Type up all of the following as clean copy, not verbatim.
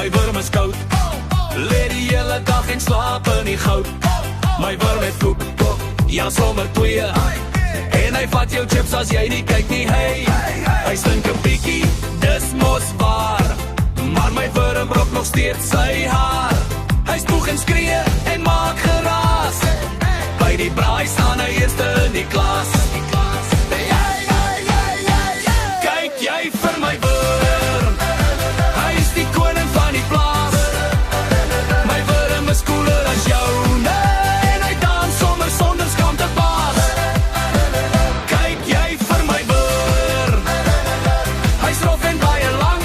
My wurm is koud, lê die hele dag en slaap in die goud. My wurm het koek, ja sommer 2. En hy vat jou chips as jy nie kyk nie, hey. Hy stink 'n bietjie, dis mos waar, maar my wurm rok nog steeds sy haar. Hy spoeg en skree en maak geraas, by die braai staan hy eerste in die klas. Kyk jy vir my wurm, hy is die koning van die plaas. My wurm is cooler as joune, en hy dans sommer sonder skam te baas. Kyk jy vir my wurm, hy's rof en baie lang.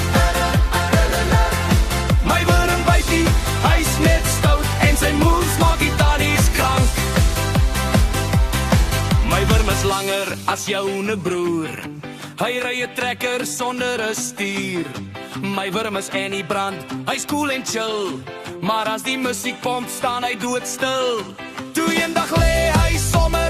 My wurm byt nie, hy's net stout, en sy moves maak die tannies krank. My wurm is langer as joune broer, hy ry 'n trekker sonder 'n stuur. My wurm is Annie Brand, hy's cool en chill, maar as die musiek pomp staan hy doodstil. Toe eendag lê hy sommer